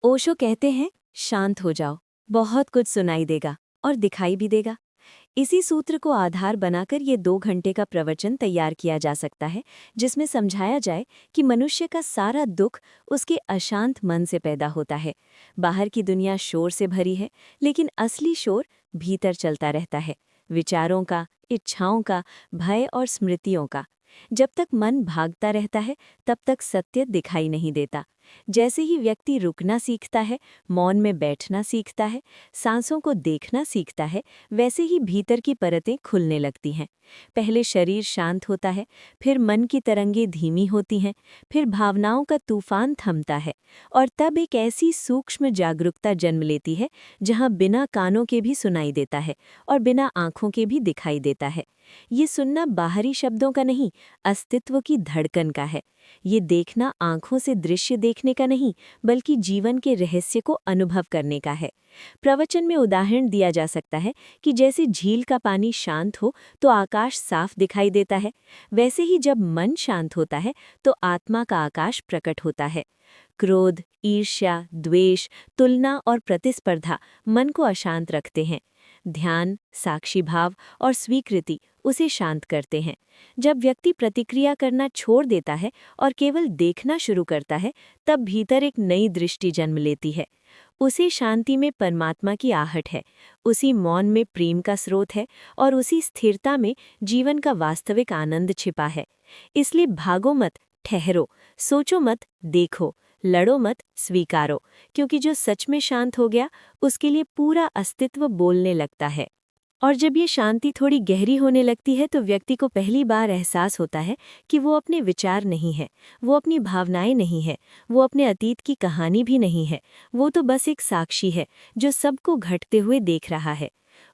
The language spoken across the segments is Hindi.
ओशो कहते हैं, शांत हो जाओ, बहुत कुछ सुनाई देगा और दिखाई भी देगा। इसी सूत्र को आधार बनाकर ये 2 घंटे का प्रवचन तैयार किया जा सकता है, जिसमें समझाया जाए कि मनुष्य का सारा दुख उसके अशांत मन से पैदा होता है। बाहर की दुनिया शोर से भरी है, लेकिन असली शोर भीतर चलता रहता है, विचारों का, इच्छाओं का, भय और स्मृतियों का। जब तक मन भागता रहता है, तब तक सत्य दिखाई नहीं देता। जैसे ही व्यक्ति रुकना सीखता है, मौन में बैठना सीखता है, सांसों को देखना सीखता है, वैसे ही भीतर की परतें खुलने लगती हैं। पहले शरीर शांत होता है, फिर मन की तरंगें धीमी होती हैं, फिर भावनाओं का तूफान थमता है, और तब एक ऐसी सूक्ष्म जागरूकता जन्म लेती है जहां बिना कानों के भी सुनाई देता है और बिना आंखों के भी दिखाई देता है। ये सुनना बाहरी शब्दों का नहीं, अस्तित्व की धड़कन का है। ये देखना आंखों से दृश्य देखने का नहीं, बल्कि जीवन के रहस्य को अनुभव करने का है। प्रवचन में उदाहरण दिया जा सकता है कि जैसे झील का पानी शांत हो तो आकाश साफ दिखाई देता है, वैसे ही जब मन शांत होता है तो आत्मा का आकाश प्रकट होता है। क्रोध, ईर्ष्या, द्वेष, तुलना और प्रतिस्पर्धा मन को अशांत रखते हैं। ध्यान, साक्षी भाव और स्वीकृति उसे शांत करते हैं। जब व्यक्ति प्रतिक्रिया करना छोड़ देता है और केवल देखना शुरू करता है, तब भीतर एक नई दृष्टि जन्म लेती है। उसी शांति में परमात्मा की आहट है, उसी मौन में प्रेम का स्रोत है और उसी स्थिरता में जीवन का वास्तविक आनंद छिपा है। इसलिए भागो मत, ठहरो, सोचो मत, देखो, लड़ो मत, स्वीकारो, क्योंकि जो सच में शांत हो गया उसके लिए पूरा अस्तित्व बोलने लगता है। और जब ये शांति थोड़ी गहरी होने लगती है तो व्यक्ति को पहली बार एहसास होता है कि वो अपने विचार नहीं है, वो अपनी भावनाएं नहीं है, वो अपने अतीत की कहानी भी नहीं है। वो तो बस एक साक्षी है जो सबको घटते हुए देख रहा है।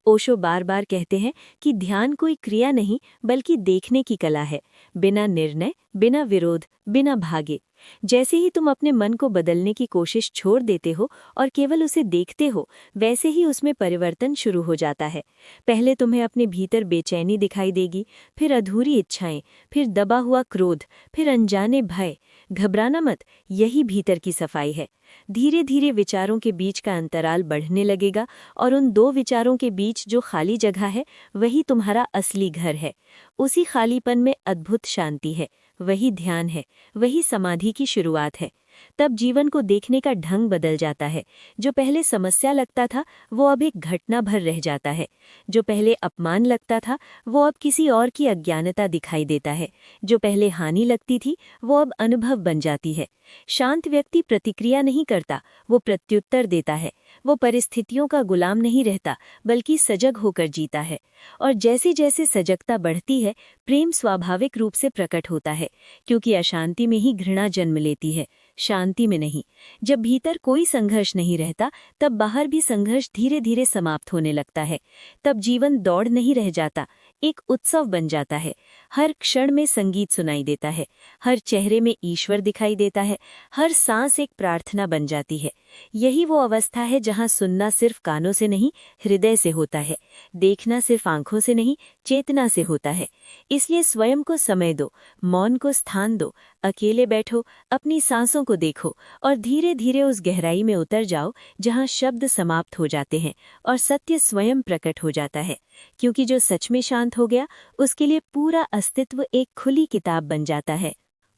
ओशो बार बार कहते हैं कि ध्यान कोई क्रिया नहीं, बल्कि देखने की कला है, बिना निर्णय, बिना विरोध, बिना भागे। जैसे ही तुम अपने मन को बदलने की कोशिश छोड़ देते हो और केवल उसे देखते हो, वैसे ही उसमें परिवर्तन शुरू हो जाता है। पहले तुम्हें अपने भीतर बेचैनी दिखाई देगी, फिर अधूरी इच्छाएं, फिर दबा हुआ क्रोध, फिर अनजाने भय। घबराना मत, यही भीतर की सफाई है। धीरे धीरे विचारों के बीच का अंतराल बढ़ने लगेगा और उन दो विचारों के बीच जो खाली जगह है, वही तुम्हारा असली घर है। उसी खालीपन में अद्भुत शांति है, वही ध्यान है, वही समाधि की शुरुआत है। तब जीवन को देखने का ढंग बदल जाता है। जो पहले समस्या लगता था, वो अब एक घटना भर रह जाता है। जो पहले अपमान लगता था, वो अब किसी और की अज्ञानता दिखाई देता है। जो पहले हानि लगती थी, वो अब अनुभव बन जाती है। शांत व्यक्ति प्रतिक्रिया नहीं करता, वो प्रत्युत्तर देता है। वो परिस्थितियों का गुलाम नहीं रहता, बल्कि सजग होकर जीता है। और जैसे जैसे सजगता बढ़ती है, प्रेम स्वाभाविक रूप से प्रकट होता है, क्योंकि अशांति में ही घृणा जन्म लेती है, शांति में नहीं। जब भीतर कोई संघर्ष नहीं रहता, तब बाहर भी संघर्ष धीरे धीरे समाप्त होने लगता है। तब जीवन दौड़ नहीं रह जाता, एक उत्सव बन जाता है। हर क्षण में संगीत सुनाई देता है, हर चेहरे में ईश्वर दिखाई देता है, हर सांस एक प्रार्थना बन जाती है। यही वो अवस्था है जहाँ सुनना सिर्फ कानों से नहीं, हृदय से होता है। देखना सिर्फ आंखों से नहीं, चेतना से होता है। इसलिए स्वयं को समय दो, मौन को स्थान दो, अकेले बैठो, अपनी सांसों को देखो और धीरे धीरे उस गहराई में उतर जाओ जहाँ शब्द समाप्त हो जाते हैं और सत्य स्वयं प्रकट हो जाता है। क्योंकि जो सच में शांत हो गया, उसके लिए पूरा अस्तित्व एक खुली किताब बन जाता है।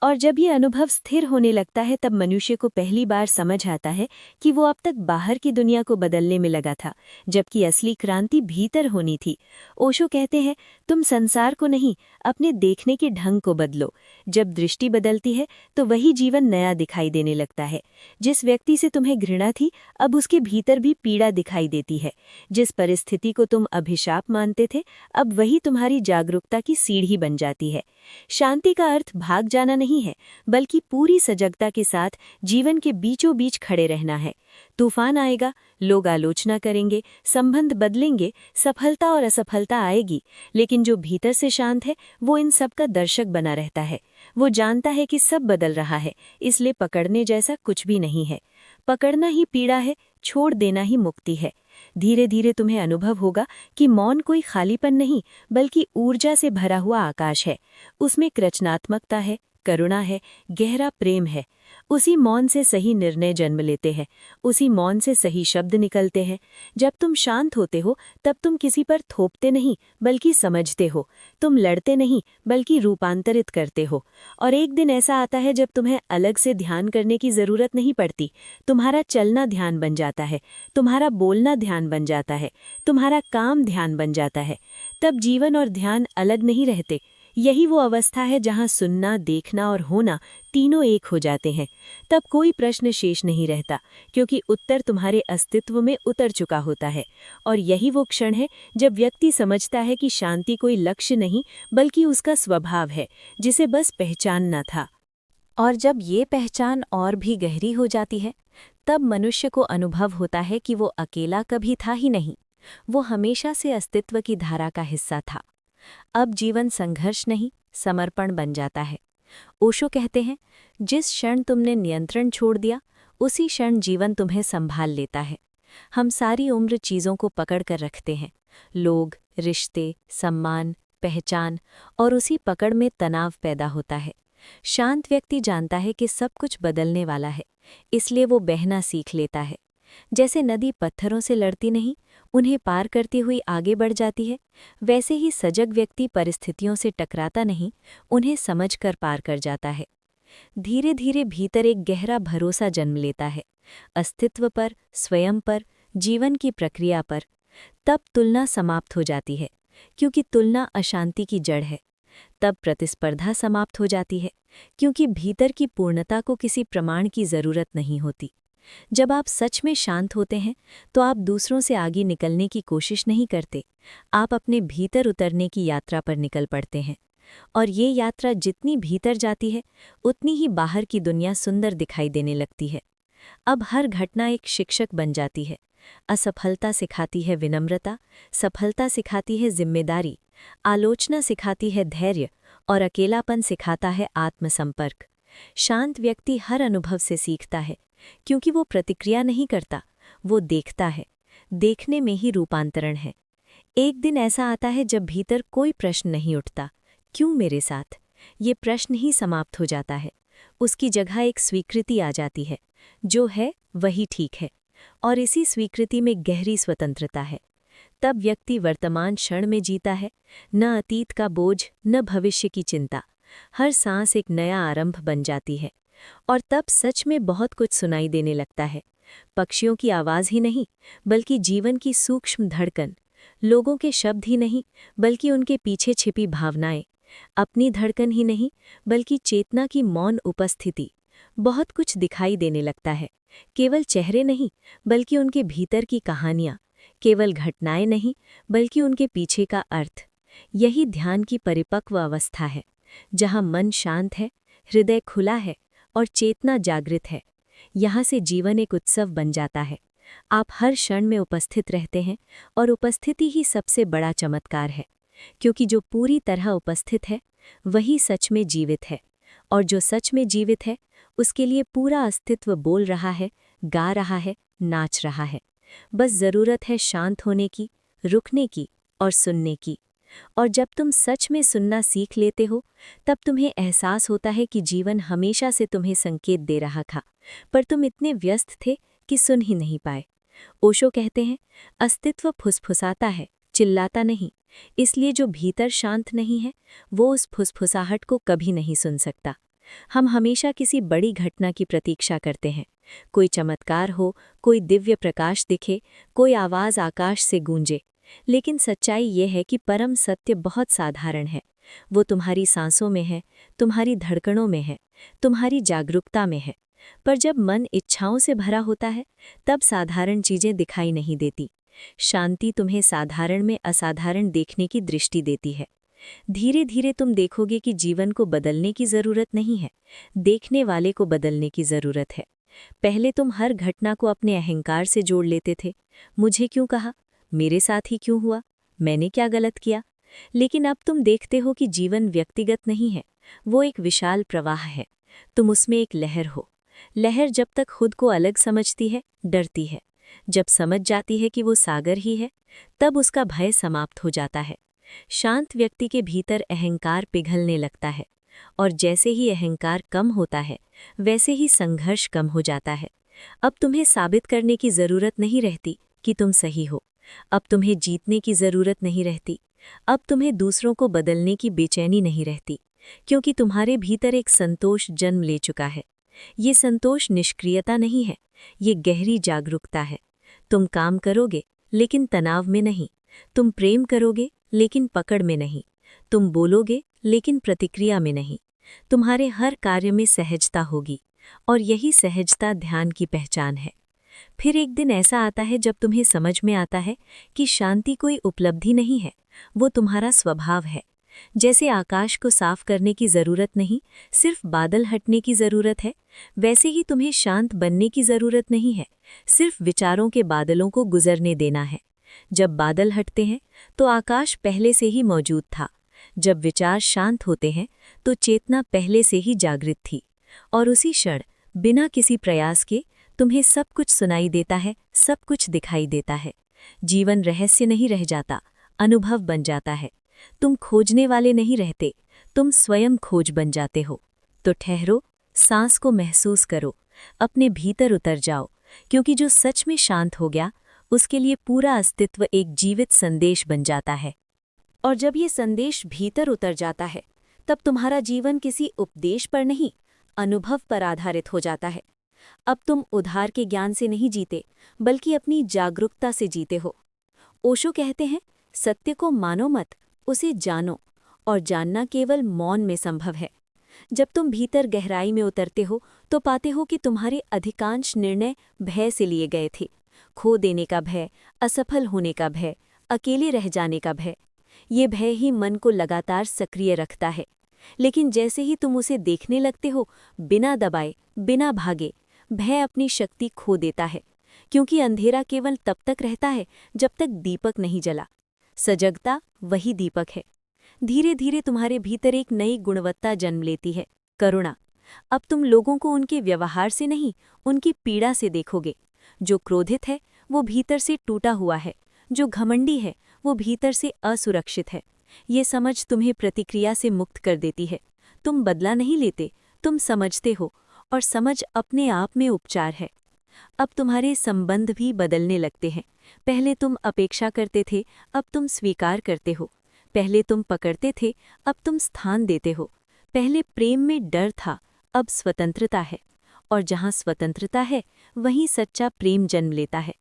और जब ये अनुभव स्थिर होने लगता है, तब मनुष्य को पहली बार समझ आता है कि वो अब तक बाहर की दुनिया को बदलने में लगा था, जबकि असली क्रांति भीतर होनी थी। ओशो कहते हैं, तुम संसार को नहीं, अपने देखने के ढंग को बदलो। जब दृष्टि बदलती है, तो वही जीवन नया दिखाई देने लगता है। जिस व्यक्ति से तुम्हें घृणा थी, अब उसके भीतर भी पीड़ा दिखाई देती है। जिस परिस्थिति को तुम अभिशाप मानते थे, अब वही तुम्हारी जागरूकता की सीढ़ी बन जाती है। शांति का अर्थ भाग जाना नहीं है, बल्कि पूरी सजगता के साथ जीवन के बीचों बीच खड़े रहना है। तूफान आएगा, लोग आलोचना करेंगे, संबंध बदलेंगे, सफलता और असफलता आएगी, लेकिन जो भीतर से शांत है, वो इन सब का दर्शक बना रहता है। वो जानता है कि सब बदल रहा है, इसलिए पकड़ने जैसा कुछ भी नहीं है। पकड़ना ही पीड़ा है, छोड़ देना ही मुक्ति है। धीरे धीरे तुम्हें अनुभव होगा कि मौन कोई खालीपन नहीं, बल्कि ऊर्जा से भरा हुआ आकाश है। उसमें एक रचनात्मकता है, करुणा है, गहरा प्रेम है। उसी मौन से सही निर्णय जन्म लेते हैं, उसी मौन से सही शब्द निकलते हैं। जब तुम शांत होते हो तब तुम किसी पर थोपते नहीं बल्कि समझते हो। तुम लड़ते नहीं बल्कि रूपांतरित करते हो। और एक दिन ऐसा आता है जब तुम्हें अलग से ध्यान करने की ज़रूरत नहीं पड़ती। तुम्हारा चलना ध्यान बन जाता है, तुम्हारा बोलना ध्यान बन जाता है, तुम्हारा काम ध्यान बन जाता है। तब जीवन और ध्यान अलग नहीं रहते। यही वो अवस्था है जहाँ सुनना, देखना और होना तीनों एक हो जाते हैं। तब कोई प्रश्न शेष नहीं रहता, क्योंकि उत्तर तुम्हारे अस्तित्व में उतर चुका होता है। और यही वो क्षण है जब व्यक्ति समझता है कि शांति कोई लक्ष्य नहीं बल्कि उसका स्वभाव है, जिसे बस पहचानना था। और जब ये पहचान और भी गहरी हो जाती है, तब मनुष्य को अनुभव होता है कि वो अकेला कभी था ही नहीं। वो हमेशा से अस्तित्व की धारा का हिस्सा था। अब जीवन संघर्ष नहीं, समर्पण बन जाता है। ओशो कहते हैं, जिस क्षण तुमने नियंत्रण छोड़ दिया, उसी क्षण जीवन तुम्हें संभाल लेता है। हम सारी उम्र चीज़ों को पकड़ कर रखते हैं, लोग, रिश्ते, सम्मान, पहचान, और उसी पकड़ में तनाव पैदा होता है। शांत व्यक्ति जानता है कि सब कुछ बदलने वाला है, इसलिए वो बहना सीख लेता है। जैसे नदी पत्थरों से लड़ती नहीं, उन्हें पार करती हुई आगे बढ़ जाती है, वैसे ही सजग व्यक्ति परिस्थितियों से टकराता नहीं, उन्हें समझकर पार कर जाता है। धीरे धीरे भीतर एक गहरा भरोसा जन्म लेता है, अस्तित्व पर, स्वयं पर, जीवन की प्रक्रिया पर। तब तुलना समाप्त हो जाती है, क्योंकि तुलना अशांति की जड़ है। तब प्रतिस्पर्धा समाप्त हो जाती है, क्योंकि भीतर की पूर्णता को किसी प्रमाण की जरूरत नहीं होती। जब आप सच में शांत होते हैं तो आप दूसरों से आगे निकलने की कोशिश नहीं करते, आप अपने भीतर उतरने की यात्रा पर निकल पड़ते हैं। और ये यात्रा जितनी भीतर जाती है, उतनी ही बाहर की दुनिया सुंदर दिखाई देने लगती है। अब हर घटना एक शिक्षक बन जाती है। असफलता सिखाती है विनम्रता, सफलता सिखाती है जिम्मेदारी, आलोचना सिखाती है धैर्य, और अकेलापन सिखाता है आत्मसंपर्क। शांत व्यक्ति हर अनुभव से सीखता है, क्योंकि वो प्रतिक्रिया नहीं करता, वो देखता है। देखने में ही रूपांतरण है। एक दिन ऐसा आता है जब भीतर कोई प्रश्न नहीं उठता, क्यों मेरे साथ? ये प्रश्न ही समाप्त हो जाता है। उसकी जगह एक स्वीकृति आ जाती है, जो है वही ठीक है। और इसी स्वीकृति में गहरी स्वतंत्रता है। तब व्यक्ति वर्तमान क्षण में जीता है, न अतीत का बोझ, न भविष्य की चिंता। हर सांस एक नया आरंभ बन जाती है। और तब सच में बहुत कुछ सुनाई देने लगता है। पक्षियों की आवाज़ ही नहीं, बल्कि जीवन की सूक्ष्म धड़कन। लोगों के शब्द ही नहीं, बल्कि उनके पीछे छिपी भावनाएं। अपनी धड़कन ही नहीं, बल्कि चेतना की मौन उपस्थिति। बहुत कुछ दिखाई देने लगता है। केवल चेहरे नहीं, बल्कि उनके भीतर की कहानियाँ। केवल घटनाएं नहीं, बल्कि उनके पीछे का अर्थ। यही ध्यान की परिपक्व अवस्था है, जहाँ मन शांत है, हृदय खुला है और चेतना जागृत है। यहाँ से जीवन एक उत्सव बन जाता है। आप हर क्षण में उपस्थित रहते हैं, और उपस्थिति ही सबसे बड़ा चमत्कार है, क्योंकि जो पूरी तरह उपस्थित है वही सच में जीवित है। और जो सच में जीवित है, उसके लिए पूरा अस्तित्व बोल रहा है, गा रहा है, नाच रहा है। बस ज़रूरत है शांत होने की, रुकने की और सुनने की। और जब तुम सच में सुनना सीख लेते हो, तब तुम्हें एहसास होता है कि जीवन हमेशा से तुम्हें संकेत दे रहा था, पर तुम इतने व्यस्त थे कि सुन ही नहीं पाए। ओशो कहते हैं, अस्तित्व फुसफुसाता है, चिल्लाता नहीं। इसलिए जो भीतर शांत नहीं है, वो उस फुसफुसाहट को कभी नहीं सुन सकता। हम हमेशा किसी बड़ी घटना की प्रतीक्षा करते हैं। कोई चमत्कार हो, कोई दिव्य प्रकाश दिखे, कोई आवाज़ आकाश से गूंजे। लेकिन सच्चाई ये है कि परम सत्य बहुत साधारण है। वो तुम्हारी सांसों में है, तुम्हारी धड़कनों में है, तुम्हारी जागरूकता में है। पर जब मन इच्छाओं से भरा होता है, तब साधारण चीजें दिखाई नहीं देती। शांति तुम्हें साधारण में असाधारण देखने की दृष्टि देती है। धीरे धीरे तुम देखोगे कि जीवन को बदलने की जरूरत नहीं है, देखने वाले को बदलने की जरूरत है। पहले तुम हर घटना को अपने अहंकार से जोड़ लेते थे। मुझे क्यों कहा, मेरे साथ ही क्यों हुआ, मैंने क्या गलत किया? लेकिन अब तुम देखते हो कि जीवन व्यक्तिगत नहीं है, वो एक विशाल प्रवाह है। तुम उसमें एक लहर हो। लहर जब तक खुद को अलग समझती है, डरती है। जब समझ जाती है कि वो सागर ही है, तब उसका भय समाप्त हो जाता है। शांत व्यक्ति के भीतर अहंकार पिघलने लगता है। और जैसे ही अहंकार कम होता है, वैसे ही संघर्ष कम हो जाता है। अब तुम्हें साबित करने की ज़रूरत नहीं रहती कि तुम सही हो। अब तुम्हें जीतने की ज़रूरत नहीं रहती। अब तुम्हें दूसरों को बदलने की बेचैनी नहीं रहती, क्योंकि तुम्हारे भीतर एक संतोष जन्म ले चुका है। ये संतोष निष्क्रियता नहीं है, ये गहरी जागरूकता है। तुम काम करोगे, लेकिन तनाव में नहीं। तुम प्रेम करोगे, लेकिन पकड़ में नहीं। तुम बोलोगे, लेकिन प्रतिक्रिया में नहीं। तुम्हारे हर कार्य में सहजता होगी, और यही सहजता ध्यान की पहचान है। फिर एक दिन ऐसा आता है जब तुम्हें समझ में आता है कि शांति कोई उपलब्धि नहीं है, वो तुम्हारा स्वभाव है। जैसे आकाश को साफ करने की ज़रूरत नहीं, सिर्फ बादल हटने की ज़रूरत है, वैसे ही तुम्हें शांत बनने की ज़रूरत नहीं है, सिर्फ विचारों के बादलों को गुजरने देना है। जब बादल हटते हैं तो आकाश पहले से ही मौजूद था। जब विचार शांत होते हैं तो चेतना पहले से ही जागृत थी, और उसी क्षण बिना किसी प्रयास के तुम्हें सब कुछ सुनाई देता है, सब कुछ दिखाई देता है। जीवन रहस्य नहीं रह जाता, अनुभव बन जाता है। तुम खोजने वाले नहीं रहते, तुम स्वयं खोज बन जाते हो। तो ठहरो, सांस को महसूस करो, अपने भीतर उतर जाओ, क्योंकि जो सच में शांत हो गया, उसके लिए पूरा अस्तित्व एक जीवित संदेश बन जाता है। और जब ये संदेश भीतर उतर जाता है, तब तुम्हारा जीवन किसी उपदेश पर नहीं, अनुभव पर आधारित हो जाता है। अब तुम उधार के ज्ञान से नहीं जीते, बल्कि अपनी जागरूकता से जीते हो। ओशो कहते हैं, सत्य को मानो मत, उसे जानो, और जानना केवल मौन में संभव है। जब तुम भीतर गहराई में उतरते हो तो पाते हो कि तुम्हारे अधिकांश निर्णय भय से लिए गए थे। खो देने का भय, असफल होने का भय, अकेले रह जाने का भय। ये भय ही मन को लगातार सक्रिय रखता है। लेकिन जैसे ही तुम उसे देखने लगते हो, बिना दबाए, बिना भागे, भय अपनी शक्ति खो देता है, क्योंकि अंधेरा केवल तब तक रहता है जब तक दीपक नहीं जला। सजगता वही दीपक है। धीरे धीरे तुम्हारे भीतर एक नई गुणवत्ता जन्म लेती है, करुणा। अब तुम लोगों को उनके व्यवहार से नहीं, उनकी पीड़ा से देखोगे। जो क्रोधित है वो भीतर से टूटा हुआ है, जो घमंडी है वो भीतर से असुरक्षित है। ये समझ तुम्हें प्रतिक्रिया से मुक्त कर देती है। तुम बदला नहीं लेते, तुम समझते हो, और समझ अपने आप में उपचार है। अब तुम्हारे संबंध भी बदलने लगते हैं। पहले तुम अपेक्षा करते थे, अब तुम स्वीकार करते हो। पहले तुम पकड़ते थे, अब तुम स्थान देते हो। पहले प्रेम में डर था, अब स्वतंत्रता है। और जहाँ स्वतंत्रता है, वहीं सच्चा प्रेम जन्म लेता है।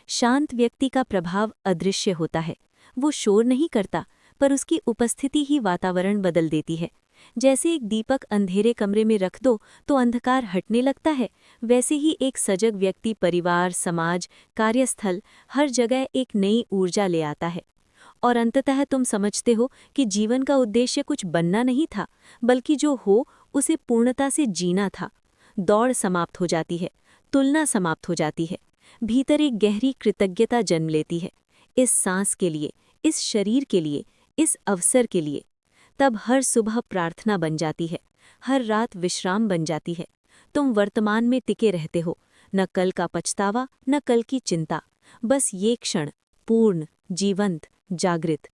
शांत व्यक्ति का प्रभाव अदृश्य होता है। वो शोर नहीं करता, पर उसकी उपस्थिति ही वातावरण बदल देती है। जैसे एक दीपक अंधेरे कमरे में रख दो तो अंधकार हटने लगता है, वैसे ही एक सजग व्यक्ति परिवार, समाज, कार्यस्थल, हर जगह एक नई ऊर्जा ले आता है। और अंततः तुम समझते हो कि जीवन का उद्देश्य कुछ बनना नहीं था, बल्कि जो हो उसे पूर्णता से जीना था। दौड़ समाप्त हो जाती है, तुलना समाप्त हो जाती है। भीतर एक गहरी कृतज्ञता जन्म लेती है, इस सांस के लिए, इस शरीर के लिए, इस अवसर के लिए। तब हर सुबह प्रार्थना बन जाती है, हर रात विश्राम बन जाती है। तुम वर्तमान में टिके रहते हो, न कल का पछतावा, न कल की चिंता, बस ये क्षण, पूर्ण, जीवंत, जागृत।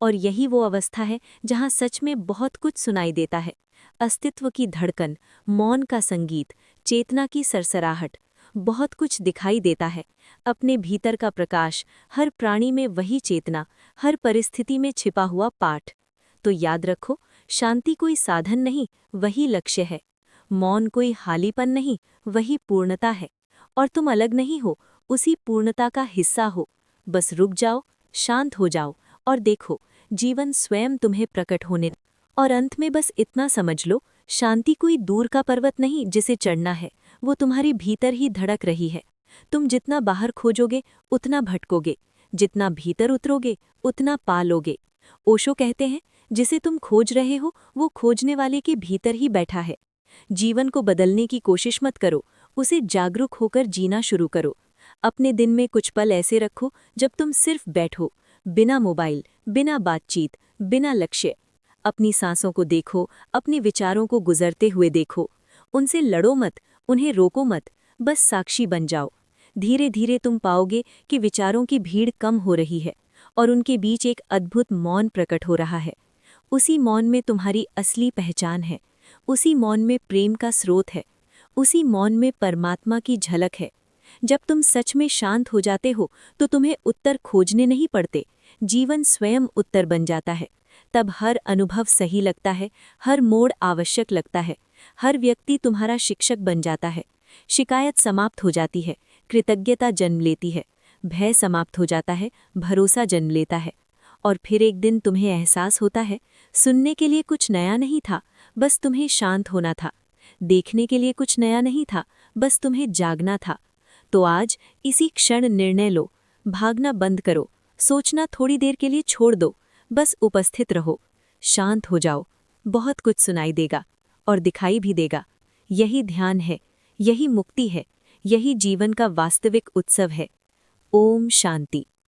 और यही वो अवस्था है जहाँ सच में बहुत कुछ सुनाई देता है। अस्तित्व की धड़कन, मौन का संगीत, चेतना की सरसराहट, बहुत कुछ दिखाई देता है। अपने भीतर का प्रकाश, हर प्राणी में वही चेतना, हर परिस्थिति में छिपा हुआ पाठ। तो याद रखो, शांति कोई साधन नहीं, वही लक्ष्य है। मौन कोई हालीपन नहीं, वही पूर्णता है। और तुम अलग नहीं हो, उसी पूर्णता का हिस्सा हो। बस रुक जाओ, शांत हो जाओ, और देखो जीवन स्वयं तुम्हें प्रकट होने। और अंत में बस इतना समझ लो, शांति कोई दूर का पर्वत नहीं जिसे चढ़ना है, वो तुम्हारी भीतर ही धड़क रही है। तुम जितना बाहर खोजोगे उतना भटकोगे, जितना भीतर उतरोगे उतना पा लोगे। ओशो कहते हैं, जिसे तुम खोज रहे हो वो खोजने वाले के भीतर ही बैठा है। जीवन को बदलने की कोशिश मत करो, उसे जागरूक होकर जीना शुरू करो। अपने दिन में कुछ पल ऐसे रखो जब तुम सिर्फ बैठो, बिना मोबाइल, बिना बातचीत, बिना लक्ष्य। अपनी सांसों को देखो, अपने विचारों को गुजरते हुए देखो। उनसे लड़ो मत, उन्हें रोको मत, बस साक्षी बन जाओ। धीरे धीरे तुम पाओगे कि विचारों की भीड़ कम हो रही है, और उनके बीच एक अद्भुत मौन प्रकट हो रहा है। उसी मौन में तुम्हारी असली पहचान है। उसी मौन में प्रेम का स्रोत है। उसी मौन में परमात्मा की झलक है। जब तुम सच में शांत हो जाते हो तो तुम्हें उत्तर खोजने नहीं पड़ते, जीवन स्वयं उत्तर बन जाता है। तब हर अनुभव सही लगता है, हर मोड़ आवश्यक लगता है, हर व्यक्ति तुम्हारा शिक्षक बन जाता है। शिकायत समाप्त हो जाती है, कृतज्ञता जन्म लेती है, भय समाप्त हो जाता है, भरोसा जन्म लेता है। और फिर एक दिन तुम्हें एहसास होता है, सुनने के लिए कुछ नया नहीं था, बस तुम्हें शांत होना था। देखने के लिए कुछ नया नहीं था, बस तुम्हें जागना था। तो आज इसी क्षण निर्णय लो, भागना बंद करो, सोचना थोड़ी देर के लिए छोड़ दो, बस उपस्थित रहो, शांत हो जाओ। बहुत कुछ सुनाई देगा और दिखाई भी देगा। यही ध्यान है, यही मुक्ति है, यही जीवन का वास्तविक उत्सव है। ओम शांति।